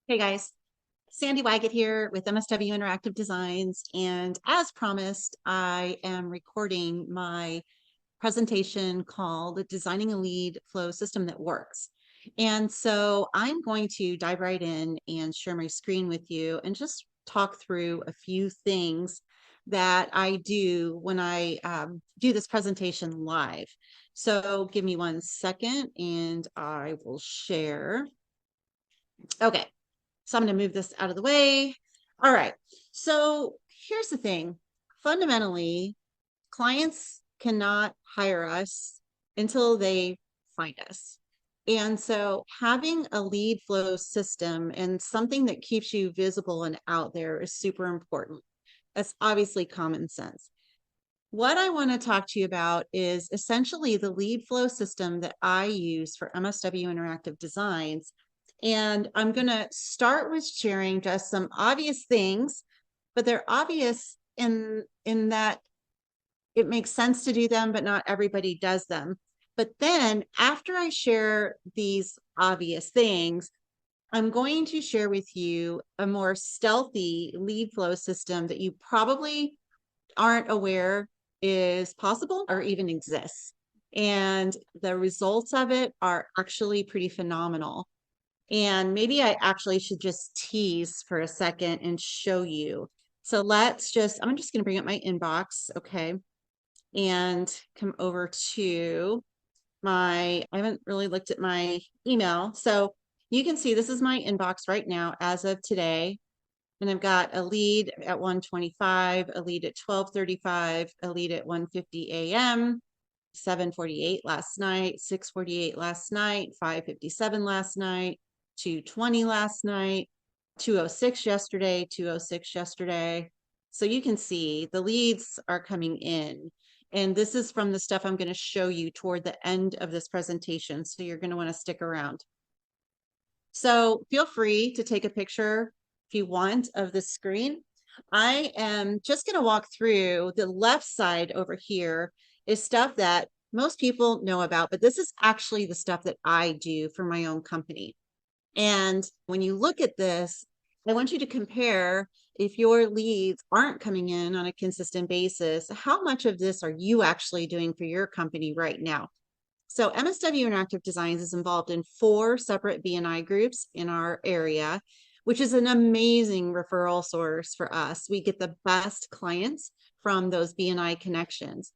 Hey guys, Sandy Waggett here with MSW Interactive Designs. And as promised, I am recording my presentation called Designing a Lead Flow System That Works. And so I'm going to dive right in and share my screen with you and just talk through a few things that I do when I do this presentation live. So give me 1 second and I will share. Okay. So I'm going to move this out of the way. All right. So here's the thing. Fundamentally, clients cannot hire us until they find us. And so having a lead flow system and something that keeps you visible and out there is super important. That's obviously common sense. What I want to talk to you about is essentially the lead flow system that I use for MSW Interactive Designs. And I'm going to start with sharing just some obvious things, but they're obvious in that it makes sense to do them, but not everybody does them. But then after I share these obvious things, I'm going to share with you a more stealthy lead flow system that you probably aren't aware is possible or even exists. And the results of it are actually pretty phenomenal. And maybe I actually should just tease for a second and show you. So I'm just going to bring up my inbox. Okay. And come over to I haven't really looked at my email. So you can see this is my inbox right now as of today. And I've got a lead at 1:25, a lead at 12:35, a lead at 1:50 a.m., 7:48 last night, 6:48 last night, 5:57 last night, 2:20 last night, 2:06 yesterday, 2:06 yesterday. So you can see the leads are coming in. And this is from the stuff I'm going to show you toward the end of this presentation. So you're going to want to stick around. So feel free to take a picture if you want of the screen. I am just going to walk through the left side over here is stuff that most people know about, but this is actually the stuff that I do for my own company. And when you look at this, I want you to compare if your leads aren't coming in on a consistent basis, how much of this are you actually doing for your company right now? So MSW Interactive Designs is involved in 4 separate BNI groups in our area, which is an amazing referral source for us. We get the best clients from those BNI connections.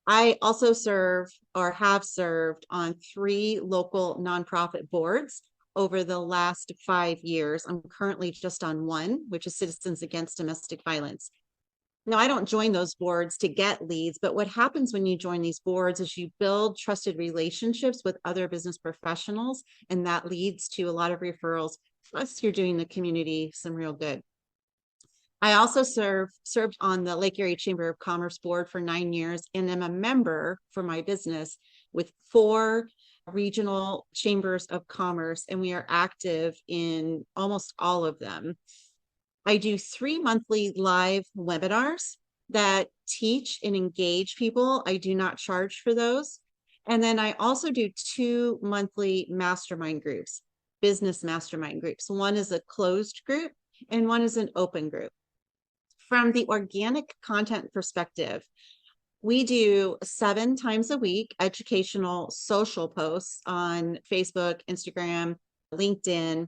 I also serve or have served on 3 local nonprofit boards over the last 5 years. I'm currently just on one, which is Citizens Against Domestic Violence. Now, I don't join those boards to get leads, but what happens when you join these boards is you build trusted relationships with other business professionals, and that leads to a lot of referrals. Plus, you're doing the community some real good. I also served on the Lake Erie Chamber of Commerce board for 9 years and am a member for my business with 4 regional chambers of commerce, and we are active in almost all of them. I do 3 monthly live webinars that teach and engage people. I do not charge for those. And then I also do 2 monthly mastermind groups, business mastermind groups. One is a closed group and one is an open group. From the organic content perspective, we do 7 times a week educational social posts on Facebook, Instagram, LinkedIn.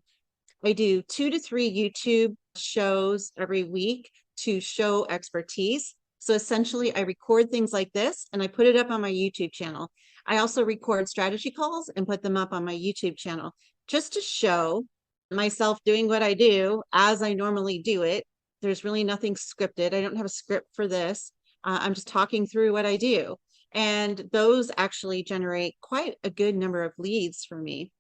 I do 2 to 3 YouTube shows every week to show expertise. So essentially, I record things like this and I put it up on my YouTube channel. I also record strategy calls and put them up on my YouTube channel just to show myself doing what I do as I normally do it. There's really nothing scripted. I don't have a script for this. I'm just talking through what I do. And those actually generate quite a good number of leads for me.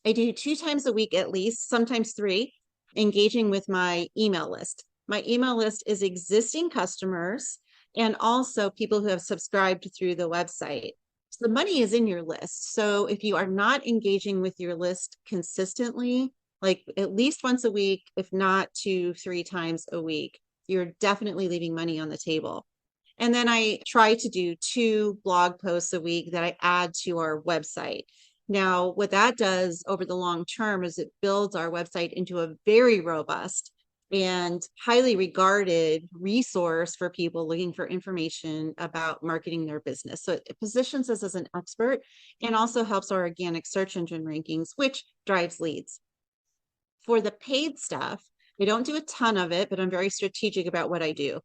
I do 2 times a week at least, sometimes 3, engaging with my email list. My email list is existing customers and also people who have subscribed through the website. So the money is in your list. So if you are not engaging with your list consistently, like at least once a week, if not 2-3 times a week, you're definitely leaving money on the table. And then I try to do 2 blog posts a week that I add to our website. Now, what that does over the long term is it builds our website into a very robust and highly regarded resource for people looking for information about marketing their business. So it positions us as an expert and also helps our organic search engine rankings, which drives leads. For the paid stuff, I don't do a ton of it, but I'm very strategic about what I do.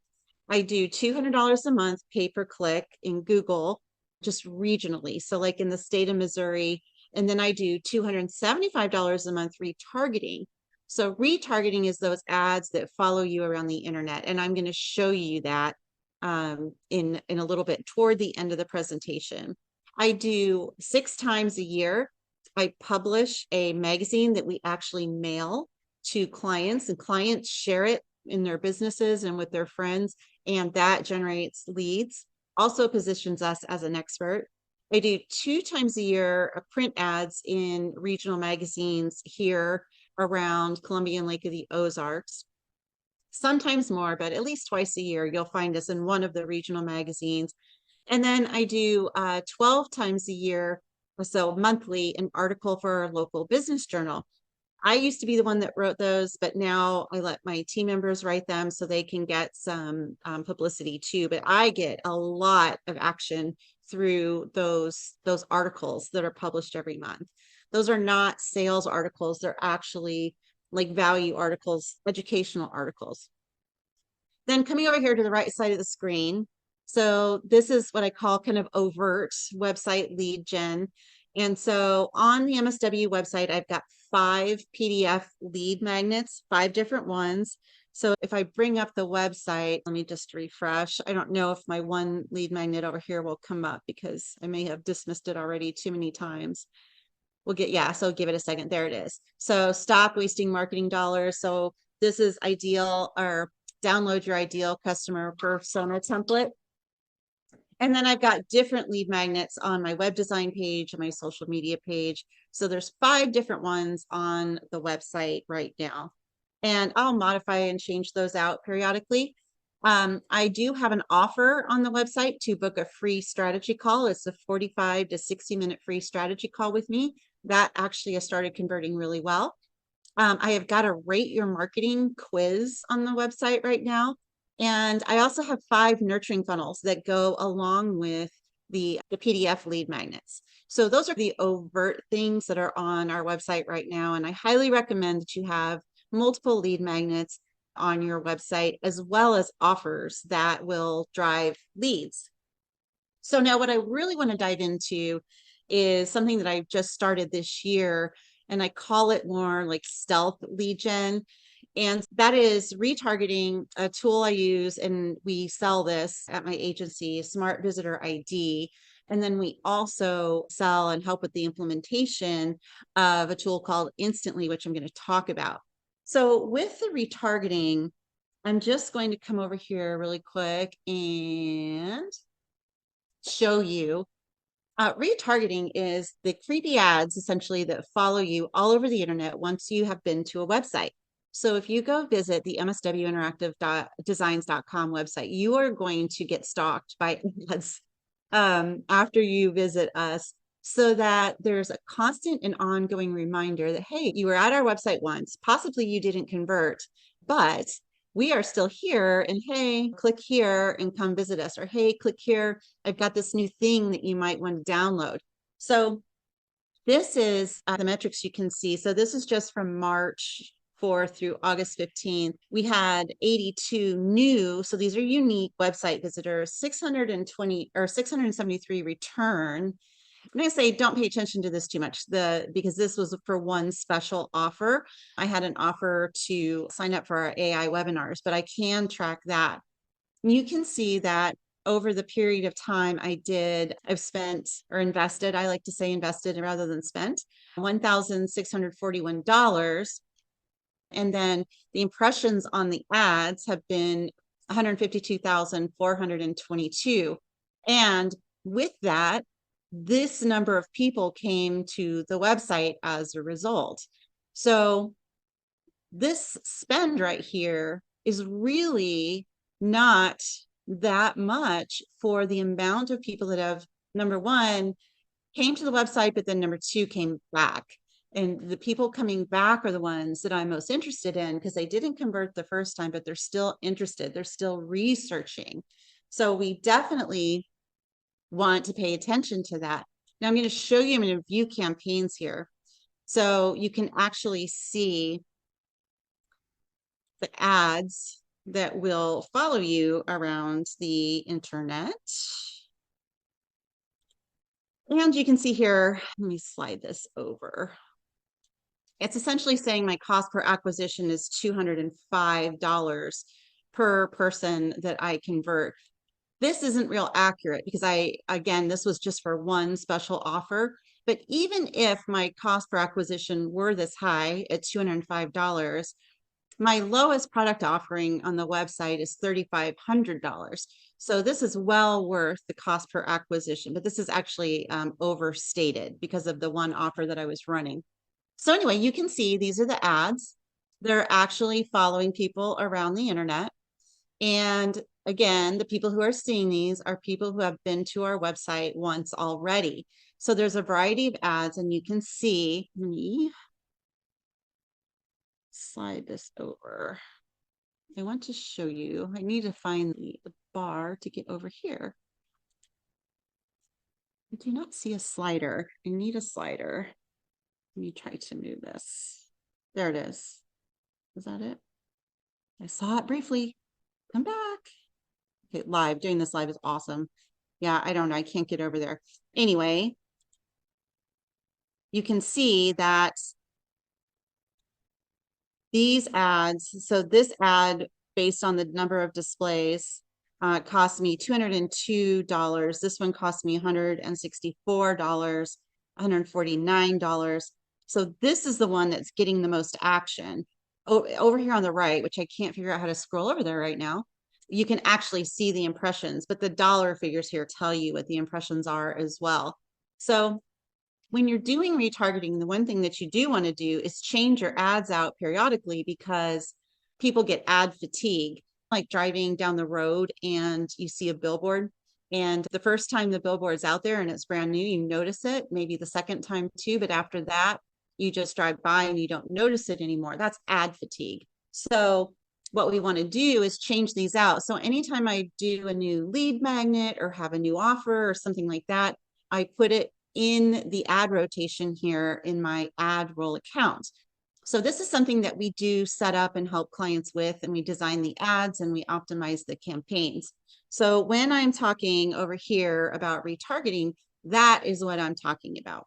I do $200 a month pay per click in Google, just regionally. So, like in the state of Missouri, and then I do $275 a month retargeting. So, retargeting is those ads that follow you around the internet. And I'm going to show you that in a little bit toward the end of the presentation. I do 6 times a year. I publish a magazine that we actually mail to clients, and clients share it in their businesses and with their friends, and that generates leads. Also positions us as an expert. I do 2 times a year print ads in regional magazines here around Columbia and Lake of the Ozarks. Sometimes more, but at least twice a year, you'll find us in one of the regional magazines. And then I do 12 times a year or so monthly an article for our local business journal. I used to be the one that wrote those, but now I let my team members write them so they can get some publicity too. But I get a lot of action through those articles that are published every month. Those are not sales articles. They're actually like value articles, educational articles. Then coming over here to the right side of the screen. So this is what I call kind of overt website lead gen. And so on the MSW website, I've got 5 PDF lead magnets, 5 different ones. So if I bring up the website, let me just refresh. I don't know if my one lead magnet over here will come up because I may have dismissed it already too many times. We'll get, yeah, so give it a second. There it is. So stop wasting marketing dollars. So this is ideal, or download your ideal customer persona template. And then I've got different lead magnets on my web design page and my social media page. So there's 5 different ones on the website right now. And I'll modify and change those out periodically. I do have an offer on the website to book a free strategy call. It's a 45 to 60-minute free strategy call with me. That actually has started converting really well. I have got a rate your marketing quiz on the website right now. And I also have 5 nurturing funnels that go along with the PDF lead magnets. So those are the overt things that are on our website right now. And I highly recommend that you have multiple lead magnets on your website, as well as offers that will drive leads. So now what I really want to dive into is something that I've just started this year, and I call it more like stealth lead gen. And that is retargeting, a tool I use, and we sell this at my agency, Smart Visitor ID. And then we also sell and help with the implementation of a tool called Instantly, which I'm going to talk about. So with the retargeting, I'm just going to come over here really quick and show you. Retargeting is the creepy ads essentially that follow you all over the internet once you have been to a website. So if you go visit the MSW Interactive Designs.com website, you are going to get stalked by ads after you visit us, so that there's a constant and ongoing reminder that, hey, you were at our website once, possibly you didn't convert, but we are still here, and hey, click here and come visit us, or hey, click here, I've got this new thing that you might want to download. So this is the metrics you can see. So this is just from March 4th through August 15th. We had 82 new, so these are unique website visitors, 620 or 673 return. I'm going to say don't pay attention to this too much, because this was for one special offer. I had an offer to sign up for our AI webinars, but I can track that. You can see that over the period of time I've spent, or invested, I like to say invested rather than spent, $1,641. And then the impressions on the ads have been 152,422. And with that, this number of people came to the website as a result. So this spend right here is really not that much for the amount of people that have, number one, came to the website, but then number 2 came back. And the people coming back are the ones that I'm most interested in because they didn't convert the first time, but they're still interested. They're still researching. So we definitely want to pay attention to that. Now I'm going to show you, I'm going to view campaigns here. So you can actually see the ads that will follow you around the internet. And you can see here, let me slide this over. It's essentially saying my cost per acquisition is $205 per person that I convert. This isn't real accurate because again, this was just for one special offer. But even if my cost per acquisition were this high at $205, my lowest product offering on the website is $3,500. So this is well worth the cost per acquisition, but this is actually overstated because of the one offer that I was running. So anyway, you can see these are the ads. They're actually following people around the internet. And again, the people who are seeing these are people who have been to our website once already. So there's a variety of ads, and you can see, let me slide this over. I want to show you, I need to find the bar to get over here. I do not see a slider. I need a slider. Let me try to move this. There it is. Is that it? I saw it briefly. Come back. Okay, live. Doing this live is awesome. Yeah, I don't know. I can't get over there. Anyway, you can see that these ads, so this ad based on the number of displays cost me $202. This one cost me $164, $149. So this is the one that's getting the most action. Over here on the right, which I can't figure out how to scroll over there right now, you can actually see the impressions, but the dollar figures here tell you what the impressions are as well. So when you're doing retargeting, the one thing that you do want to do is change your ads out periodically because people get ad fatigue, like driving down the road and you see a billboard. And the first time the billboard's out there and it's brand new, you notice it, maybe the second time too, but after that, you just drive by and you don't notice it anymore. That's ad fatigue. So what we want to do is change these out. So anytime I do a new lead magnet or have a new offer or something like that, I put it in the ad rotation here in my ad roll account. So this is something that we do set up and help clients with, and we design the ads and we optimize the campaigns. So when I'm talking over here about retargeting, that is what I'm talking about.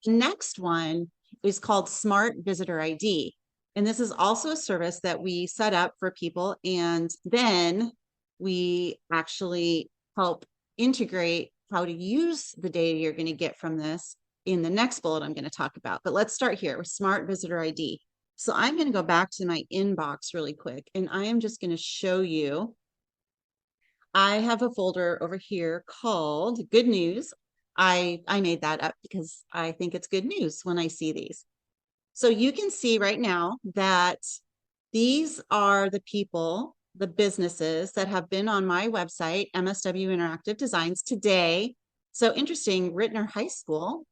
The next one is called Smart Visitor ID. And this is also a service that we set up for people. And then we actually help integrate how to use the data you're going to get from this in the next bullet I'm going to talk about. But let's start here with Smart Visitor ID. So I'm going to go back to my inbox really quick, and I am just going to show you. I have a folder over here called Good News. I made that up because I think it's good news when I see these. So you can see right now that these are the people, the businesses that have been on my website, MSW Interactive Designs, today. So interesting, Rittner High School,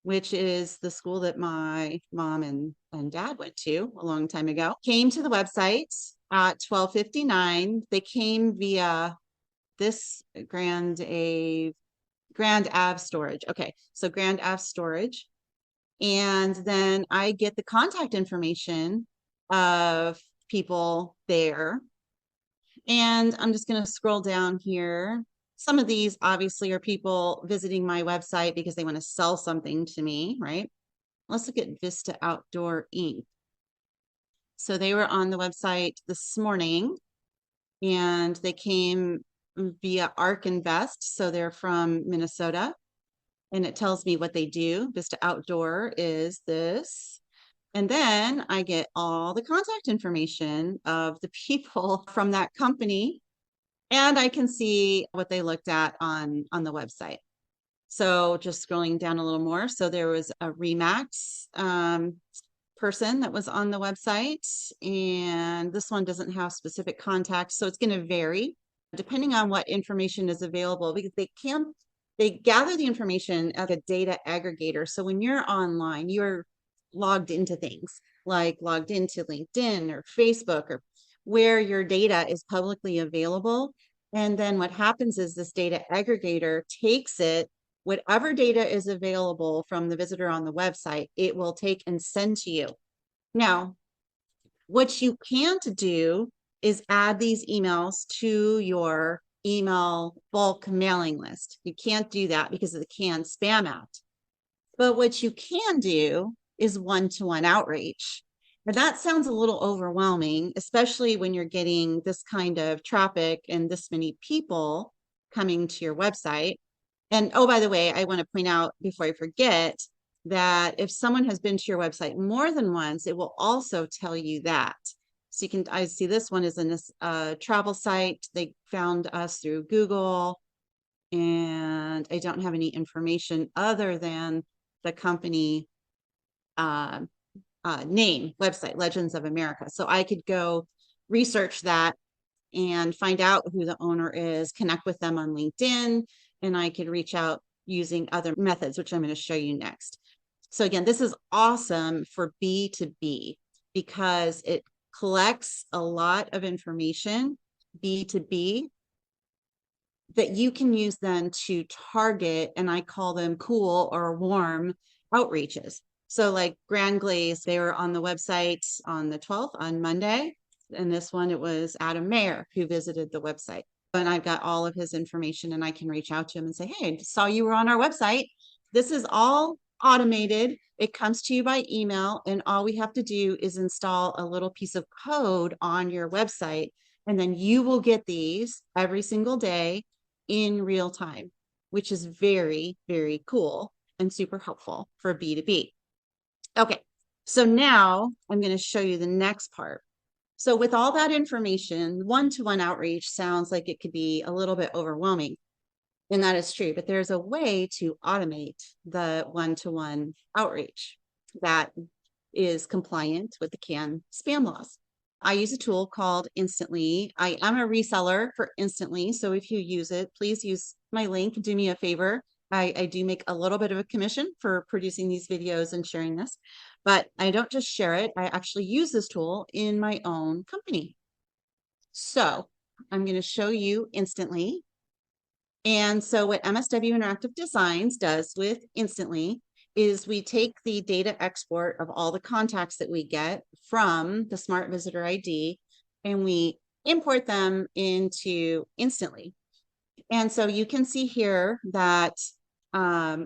which is the school that my mom and dad went to a long time ago, came to the website at 12:59. They came via this Grand Ave storage. Okay, so Grand Ave storage. And then I get the contact information of people there. And I'm just going to scroll down here. Some of these obviously are people visiting my website because they want to sell something to me, right? Let's look at Vista Outdoor Inc. So they were on the website this morning and they came via ARK Invest. So they're from Minnesota. And it tells me what they do. Vista Outdoor is this. And then I get all the contact information of the people from that company. And I can see what they looked at on the website. So just scrolling down a little more. So there was a Remax person that was on the website. And this one doesn't have specific contacts. So it's going to vary depending on what information is available because they can they gather the information as a data aggregator. So when you're online, you're logged into things like logged into LinkedIn or Facebook or where your data is publicly available. And then what happens is this data aggregator takes it, whatever data is available from the visitor on the website, it will take and send to you. Now, what you can't do is add these emails to your email bulk mailing list. You can't do that because of the Canned Spam Act. But what you can do is one-to-one outreach. And that sounds a little overwhelming, especially when you're getting this kind of traffic and this many people coming to your website. And oh, by the way, I want to point out before I forget that if someone has been to your website more than once, it will also tell you that. So you can, I see this one is in this travel site. They found us through Google, and I don't have any information other than the company name, website, Legends of America. So I could go research that and find out who the owner is, connect with them on LinkedIn, and I could reach out using other methods, which I'm going to show you next. So again, this is awesome for B2B because it collects a lot of information, B2B, that you can use then to target, and I call them cool or warm outreaches. So like Grand Glaze, they were on the website on the 12th, on Monday. And this one, it was Adam Mayer who visited the website. And I've got all of his information and I can reach out to him and say, hey, I saw you were on our website. This is all automated. It comes to you by email. And all we have to do is install a little piece of code on your website. And then you will get these every single day in real time, which is very, very cool and super helpful for B2B. Okay, so now I'm going to show you the next part. So with all that information, one-to-one outreach sounds like it could be a little bit overwhelming, and that is true, but there's a way to automate the one-to-one outreach that is compliant with the Canned Spam laws. I use a tool called Instantly. I am a reseller for Instantly, so if you use it, please use my link. Do me a favor. I do make a little bit of a commission for producing these videos and sharing this, but I don't just share it. I actually use this tool in my own company. So I'm going to show you Instantly. And so what MSW Interactive Designs does with Instantly is we take the data export of all the contacts that we get from the Smart Visitor ID and we import them into Instantly. And so you can see here that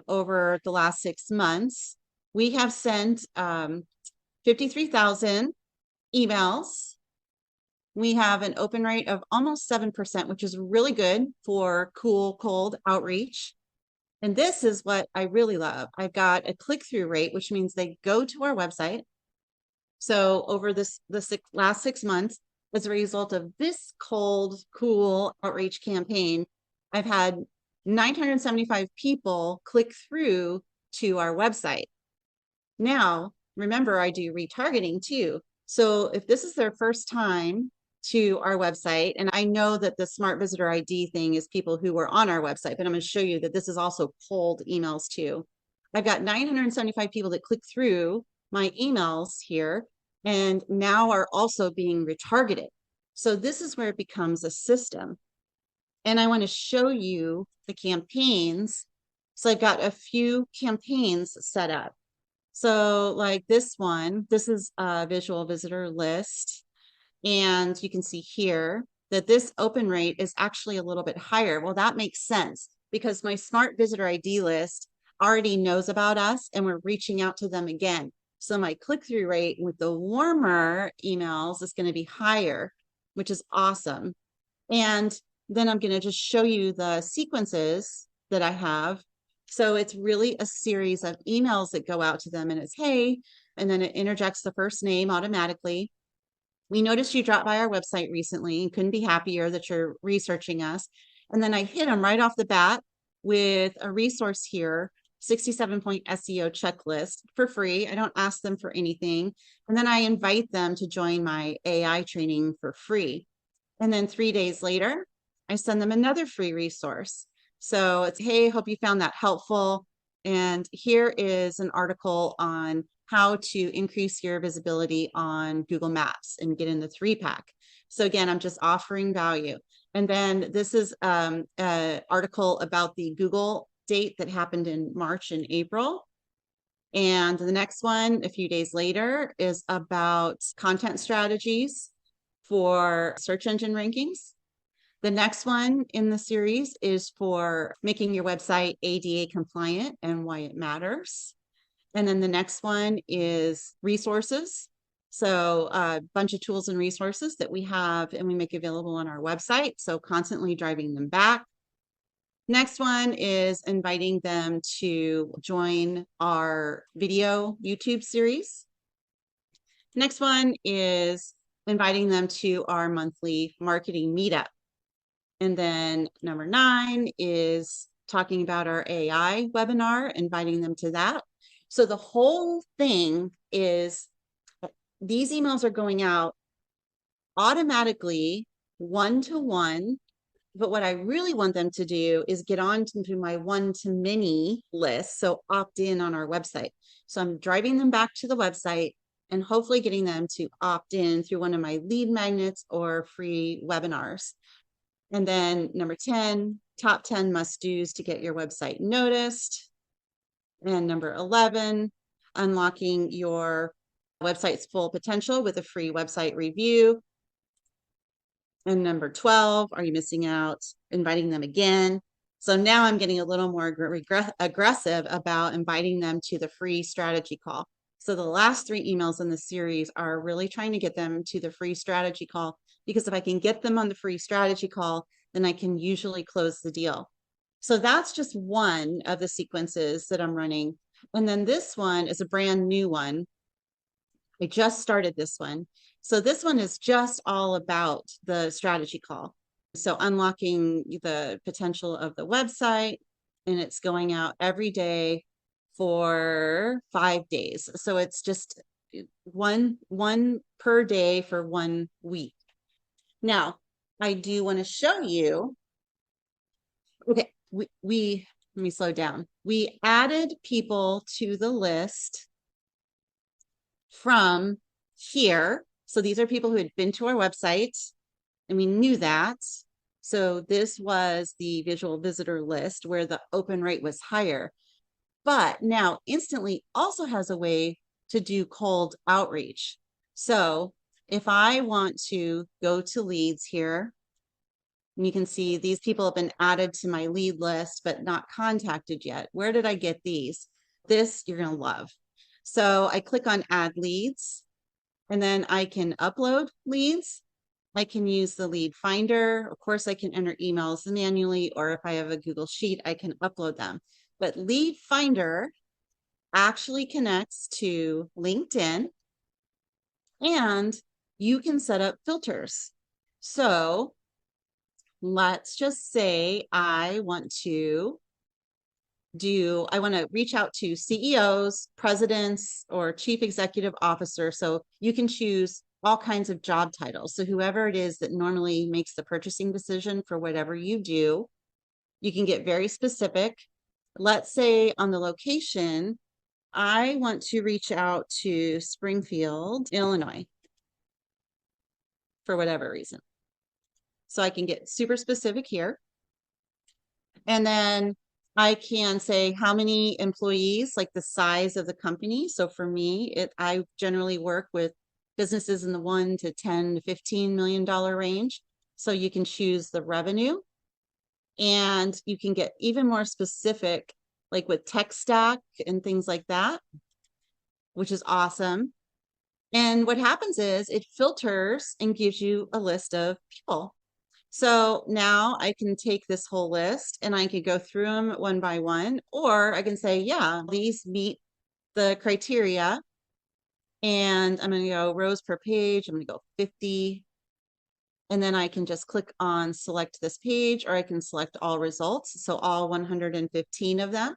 over the last 6 months, we have sent 53,000 emails. We have an open rate of almost 7%, which is really good for cool, cold outreach. And this is what I really love. I've got a click-through rate, which means they go to our website. So over the last 6 months, as a result of this cold, cool outreach campaign, I've had 975 people click through to our website. Now, remember, I do retargeting too. So if this is their first time to our website, and I know that the Smart Visitor ID thing is people who were on our website, but I'm going to show you that this is also cold emails too. I've got 975 people that click through my emails here and now are also being retargeted. So this is where it becomes a system. And I want to show you the campaigns. So I've got a few campaigns set up. So like this one, this is a visual visitor list. And you can see here that this open rate is actually a little bit higher. Well, that makes sense because my Smart Visitor ID list already knows about us and we're reaching out to them again. So my click-through rate with the warmer emails is going to be higher, which is awesome. And then I'm going to just show you the sequences that I have. So it's really a series of emails that go out to them and it's, hey, and then it interjects the first name automatically. We noticed you dropped by our website recently and couldn't be happier that you're researching us. And then I hit them right off the bat with a resource here, 67-point SEO checklist for free. I don't ask them for anything. And then I invite them to join my AI training for free. And then 3 days later, I send them another free resource. So it's, hey, hope you found that helpful. And here is an article on how to increase your visibility on Google Maps and get in the 3-pack. So again, I'm just offering value. And then this is an article about the Google date that happened in March and April. And the next one, a few days later, is about content strategies for search engine rankings. The next one in the series is for making your website ADA compliant and why it matters. And then the next one is resources. So a bunch of tools and resources that we have and we make available on our website. So constantly driving them back. Next one is inviting them to join our video YouTube series. Next one is inviting them to our monthly marketing meetup. And then number 9 is talking about our AI webinar, inviting them to that. So the whole thing is these emails are going out automatically one-to-one. But what I really want them to do is get on to my one-to-many list. So opt in on our website. So I'm driving them back to the website and hopefully getting them to opt in through one of my lead magnets or free webinars. And then number 10, top 10 must-dos to get your website noticed. And number 11, unlocking your website's full potential with a free website review. And number 12, are you missing out? Inviting them again. So now I'm getting a little more aggressive about inviting them to the free strategy call. So the last 3 emails in the series are really trying to get them to the free strategy call, because if I can get them on the free strategy call, then I can usually close the deal. So that's just one of the sequences that I'm running. And then this one is a brand new one. I just started this one. So this one is just all about the strategy call. So unlocking the potential of the website, and it's going out every day for 5 days. So it's just one per day for 1 week. Now, I do want to show you, okay, we let me slow down. We added people to the list from here. So these are people who had been to our website, and we knew that. So this was the visual visitor list where the open rate was higher. But now Instantly also has a way to do cold outreach. So if I want to go to leads here, and you can see these people have been added to my lead list, but not contacted yet. Where did I get these? This you're going to love. So I click on add leads, and then I can upload leads. I can use the lead finder. Of course, I can enter emails manually, or if I have a Google Sheet, I can upload them. But lead finder actually connects to LinkedIn, and you can set up filters. So let's just say I want to reach out to CEOs, presidents, or chief executive officer. So you can choose all kinds of job titles. So whoever it is that normally makes the purchasing decision for whatever you do, you can get very specific. Let's say on the location, I want to reach out to Springfield, Illinois, for whatever reason. So I can get super specific here. And then I can say how many employees, like the size of the company. So for me, I generally work with businesses in the $1 to $10 to $15 million range. So you can choose the revenue, and you can get even more specific, like with tech stack and things like that, which is awesome. And what happens is it filters and gives you a list of people. So now I can take this whole list and I could go through them one by one, or I can say, yeah, these meet the criteria. And I'm going to go rows per page. I'm going to go 50. And then I can just click on select this page, or I can select all results. So all 115 of them.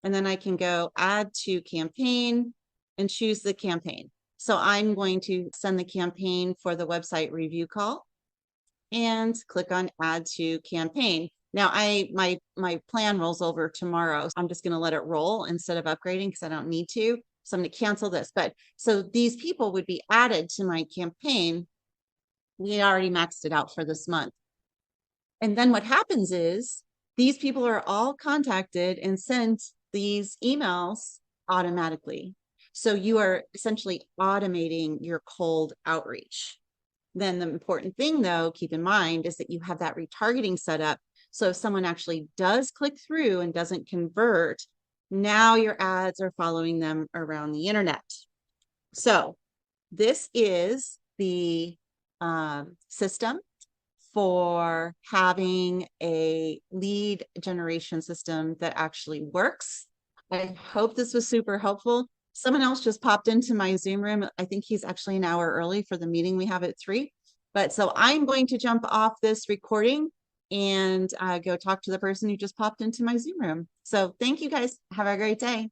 And then I can go add to campaign and choose the campaign. So I'm going to send the campaign for the website review call, and click on add to campaign. Now my plan rolls over tomorrow. So I'm just going to let it roll instead of upgrading because I don't need to. So I'm going to cancel this. But so these people would be added to my campaign. We already maxed it out for this month. And then what happens is these people are all contacted and sent these emails automatically. So you are essentially automating your cold outreach. Then the important thing, though, keep in mind is that you have that retargeting set up. So if someone actually does click through and doesn't convert, now your ads are following them around the internet. So this is the system for having a lead generation system that actually works. I hope this was super helpful. Someone else just popped into my Zoom room. I think he's actually an hour early for the meeting we have at 3. But so I'm going to jump off this recording and go talk to the person who just popped into my Zoom room. So thank you guys. Have a great day.